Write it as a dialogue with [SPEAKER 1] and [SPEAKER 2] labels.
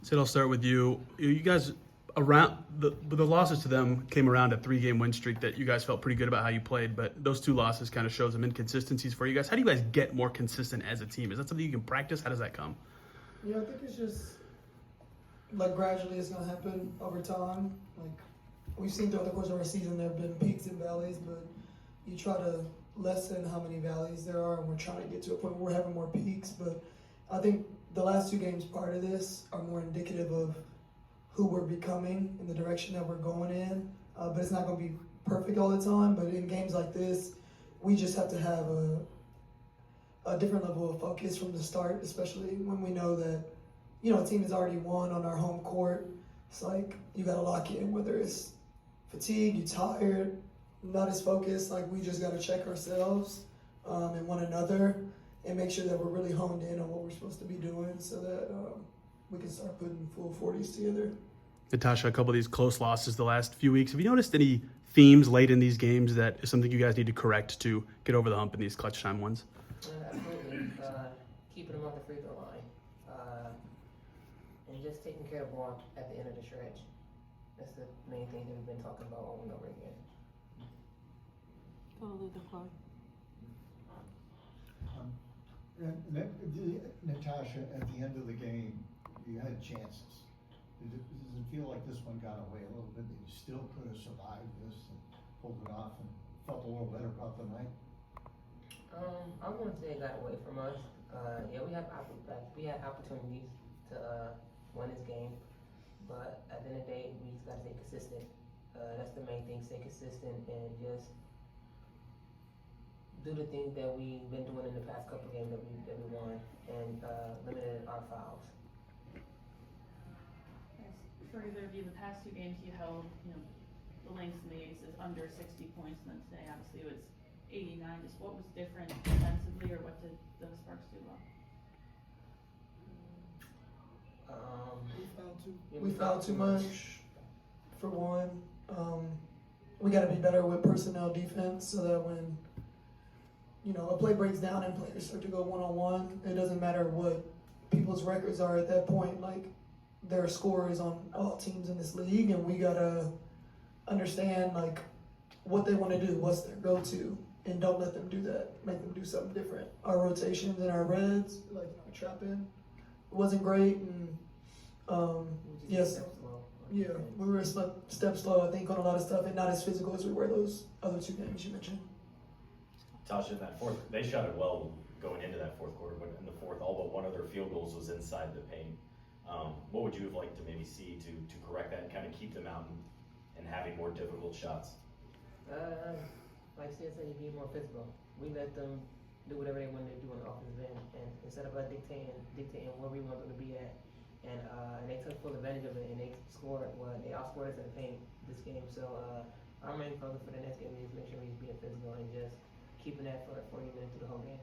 [SPEAKER 1] Sid, I'll start with you. You guys around the losses to them came around a 3-game win streak that you guys felt pretty good about how you played, but those 2 losses kind of showed some inconsistencies for you guys. How do you guys get more consistent as a team? Is that something you can practice? How does that come?
[SPEAKER 2] Yeah, I think it's just like gradually it's gonna happen over time. Like we've seen throughout the course of our season, there have been peaks and valleys, but you try to lessen how many valleys there are, and we're trying to get to a point where we're having more peaks. But I think the last 2 games part of this are more indicative of who we're becoming and the direction that we're going in. But it's not going to be perfect all the time. But in games like this, we just have to have a different level of focus from the start, especially when we know that, a team has already won on our home court. It's like you got to lock in, whether it's fatigue, you're tired, not as focused. Like we just got to check ourselves and one another and make sure that we're really honed in on what we're supposed to be doing so that we can start putting full 40s together.
[SPEAKER 1] Natasha, a couple of these close losses the last few weeks. Have you noticed any themes late in these games that is something you guys need to correct to get over the hump in these clutch time ones?
[SPEAKER 3] Absolutely. Keeping them on the free throw line. And just taking care of the ball at the end of the stretch. That's the main thing that we've been talking about over and over again.
[SPEAKER 4] Totally the clock.
[SPEAKER 5] Natasha, at the end of the game, you had chances. Does it feel like this one got away a little bit, that you still could have survived this and pulled it off and felt a little better about the night?
[SPEAKER 3] I wouldn't say it got away from us. Yeah, we had opportunities to win this game, but at the end of the day, we just got to stay consistent. That's the main thing: stay consistent and just do the things that we've been doing in the past couple games that we won, and limited our fouls.
[SPEAKER 4] For either of you, the past 2 games you held, the length in the Aces under 60 points, and then today obviously it was 89. Just what was different defensively, or what did the Sparks do well?
[SPEAKER 2] We fouled too much, for one. We got to be better with personnel defense so that when a play breaks down and players start to go one-on-one, it doesn't matter what people's records are at that point. Like, there are scorers on all teams in this league, and we gotta understand like what they want to do, what's their go-to, and don't let them do that. Make them do something different. Our rotations and our reds, like our trap-in, wasn't great, and yes, yeah, we were a step slow, I think, on a lot of stuff, and not as physical as we were those other 2 games you mentioned.
[SPEAKER 6] Tasha, in that fourth, they shot it well going into that fourth quarter, but in the fourth, all but one of their field goals was inside the paint. What would you have liked to maybe see to correct that and kind of keep them out and having more difficult shots?
[SPEAKER 3] Like Sid said, you be more physical. We let them do whatever they wanted to do on the offensive end, and instead of us dictating where we want them to be at, and they took full advantage of it, and they outscored us in the paint this game. So our main focus for the next game is make sure we're being physical and just keeping that for 40 minutes through the whole game.